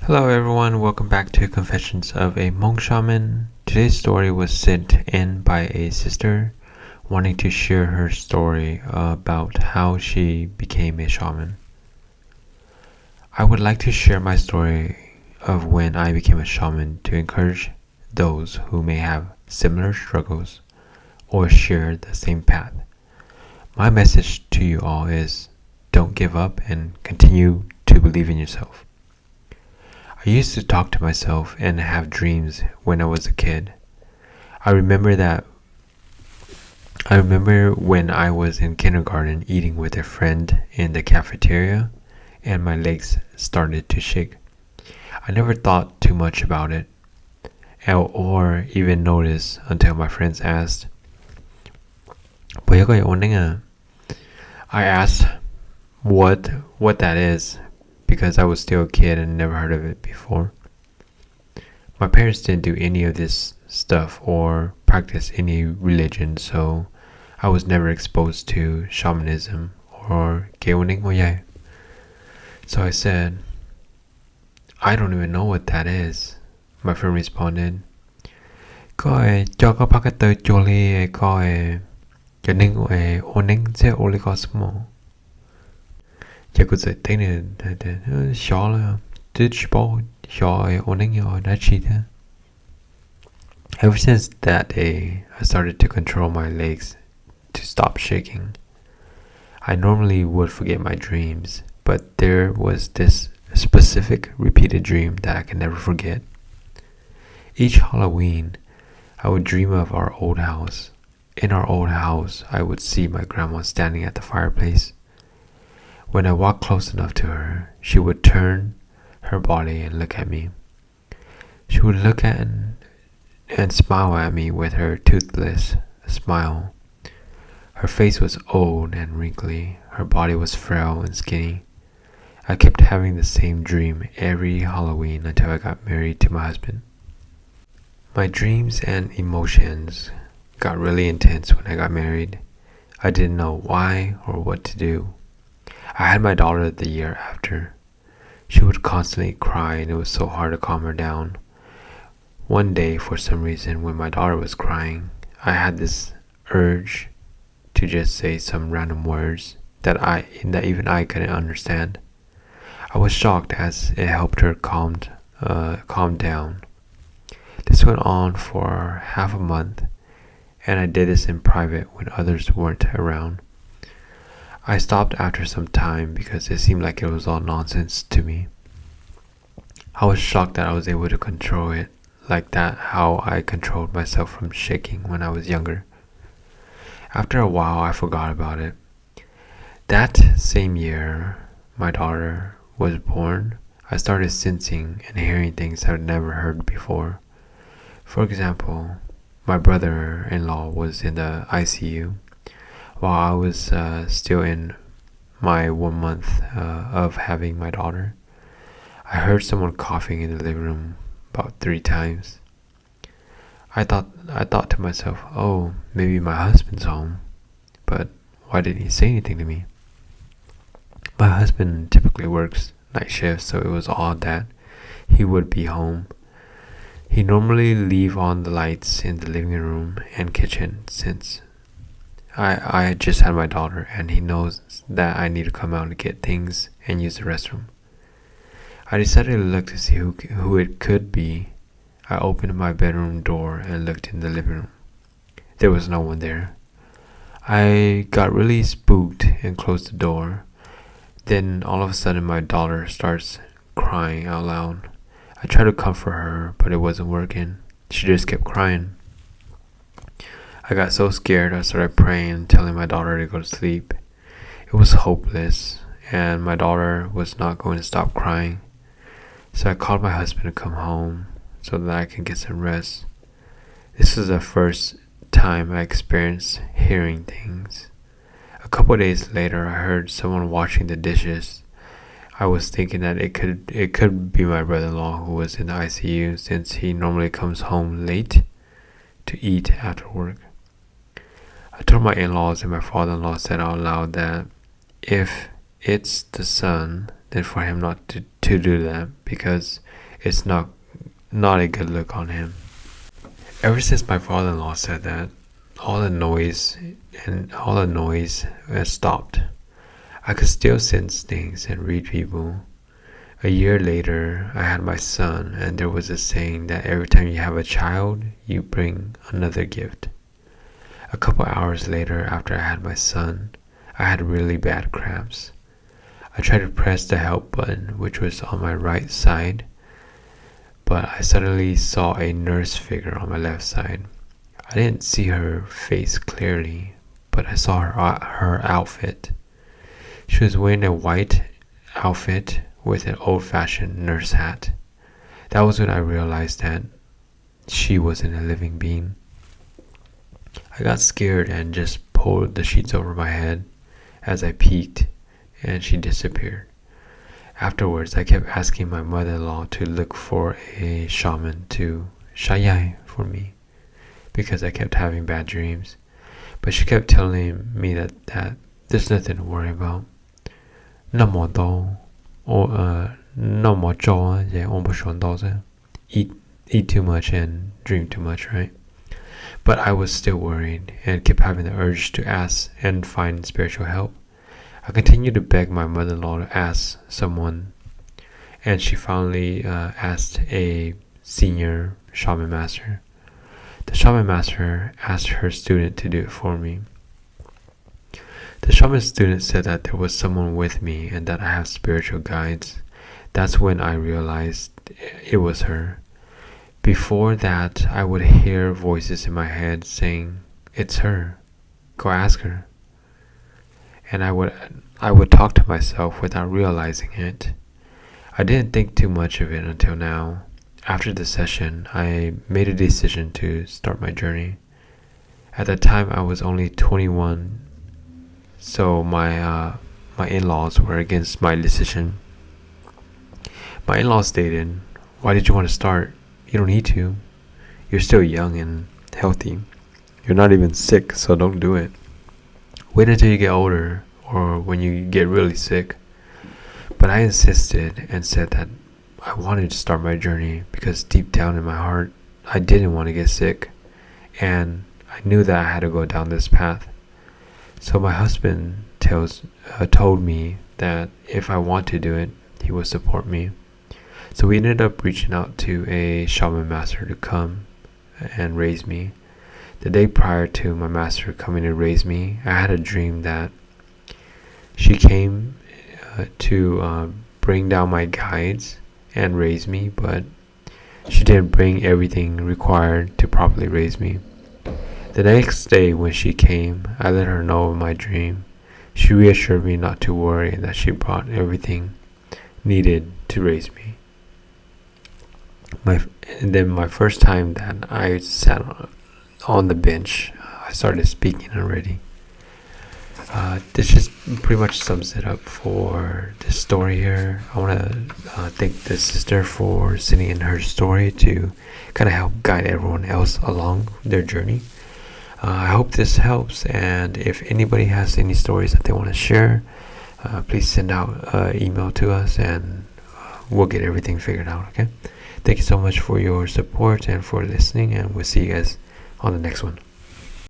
Hello everyone, welcome back to Confessions of a Hmong Shaman. Today's story was sent in by a sister wanting to share her story about how she became a shaman. I would like to share my story of when I became a shaman to encourage those who may have similar struggles or share the same path. My message to you all is don't give up and continue to believe in yourself. I used to talk to myself and have dreams when I was a kid. I remember when I was in kindergarten eating with a friend in the cafeteria and my legs started to shake. I never thought too much about it or even noticed until my friends asked, "Bữa có ổn à?" I asked what that is because I was still a kid and never heard of it before. My parents didn't do any of this stuff or practice any religion, so I was never exposed to shamanism or 개운행 뭐야. So I said, I don't even know what that is. My friend responded, cho có bắt cái tới chùa li coi cho nên ổn sẽ ổn li có small. Ever since that day, I started to control my legs to stop shaking. I normally would forget my dreams, but there was this specific repeated dream that I can never forget. Each Halloween, I would dream of our old house. In our old house, I would see my grandma standing at the fireplace. When I walked close enough to her, she would turn her body and look at me. She would look at and smile at me with her toothless smile. Her face was old and wrinkly. Her body was frail and skinny. I kept having the same dream every Halloween until I got married to my husband. My dreams and emotions got really intense when I got married. I didn't know why or what to do. I had my daughter the year after. She would constantly cry and it was so hard to calm her down. One day, for some reason, when my daughter was crying, I had this urge to just say some random words that even I couldn't understand. I was shocked as it helped her calm down. This went on for half a month, and I did this in private when others weren't around. I stopped after some time because it seemed like it was all nonsense to me. I was shocked that I was able to control it like that, how I controlled myself from shaking when I was younger. After a while, I forgot about it. That same year my daughter was born, I started sensing and hearing things I'd never heard before. For example, my brother-in-law was in the ICU while I was still in my 1 month of having my daughter. I heard someone coughing in the living room about 3 times. I thought to myself, oh, maybe my husband's home, but why didn't he say anything to me? My husband typically works night shifts, so it was odd that he would be home. He normally leave on the lights in the living room and kitchen since I just had my daughter and he knows that I need to come out to get things and use the restroom. I decided to look to see who it could be. I opened my bedroom door and looked in the living room. There was no one there. I got really spooked and closed the door. Then all of a sudden my daughter starts crying out loud. I tried to comfort her, but it wasn't working. She just kept crying. I got so scared I started praying and telling my daughter to go to sleep. It was hopeless and my daughter was not going to stop crying. So I called my husband to come home so that I can get some rest. This was the first time I experienced hearing things. A couple of days later, I heard someone washing the dishes. I was thinking that it could be my brother-in-law who was in the ICU since he normally comes home late to eat after work. I told my in-laws and my father-in-law said out loud that if it's the son, than for him not to do that, because it's not a good look on him. Ever since my father-in-law said that, all the noise has stopped. I could still sense things and read people. A year later, I had my son, and there was a saying that every time you have a child, you bring another gift. A couple hours later, after I had my son, I had really bad cramps. I tried to press the help button, which was on my right side, but I suddenly saw a nurse figure on my left side. I didn't see her face clearly, but I saw her outfit. She was wearing a white outfit with an old-fashioned nurse hat. That was when I realized that she wasn't a living being. I got scared and just pulled the sheets over my head as I peeked, and she disappeared. Afterwards, I kept asking my mother-in-law to look for a shaman to shayai for me, because I kept having bad dreams. But she kept telling me that there's nothing to worry about. 那么多那么久也我不想到这 eat too much and dream too much, right? But I was still worried and kept having the urge to ask and find spiritual help. I continued to beg my mother-in-law to ask someone, and she finally asked a senior shaman master. The shaman master asked her student to do it for me. The shaman student said that there was someone with me and that I have spiritual guides. That's when I realized it was her. Before that, I would hear voices in my head saying, "It's her. Go ask her." And I would talk to myself without realizing it. I didn't think too much of it until now. After the session, I made a decision to start my journey. At that time, I was only 21, so my in-laws were against my decision. My in-laws stated, "Why did you want to start? You don't need to. You're still young and healthy. You're not even sick, so don't do it. Wait until you get older or when you get really sick." But I insisted and said that I wanted to start my journey because deep down in my heart, I didn't want to get sick, and I knew that I had to go down this path. So my husband told me that if I want to do it, he would support me. So we ended up reaching out to a shaman master to come and raise me. The day prior to my master coming to raise me, I had a dream that she came to bring down my guides and raise me, but she didn't bring everything required to properly raise me. The next day when she came, I let her know of my dream. She reassured me not to worry and that she brought everything needed to raise me. And then my first time that I sat on the bench, I started speaking already. This just pretty much sums it up for this story here. I want to thank the sister for sending in her story to kind of help guide everyone else along their journey. I hope this helps, and if anybody has any stories that they want to share, please send out an email to us and we'll get everything figured out, okay? Thank you so much for your support and for listening, and we'll see you guys on the next one.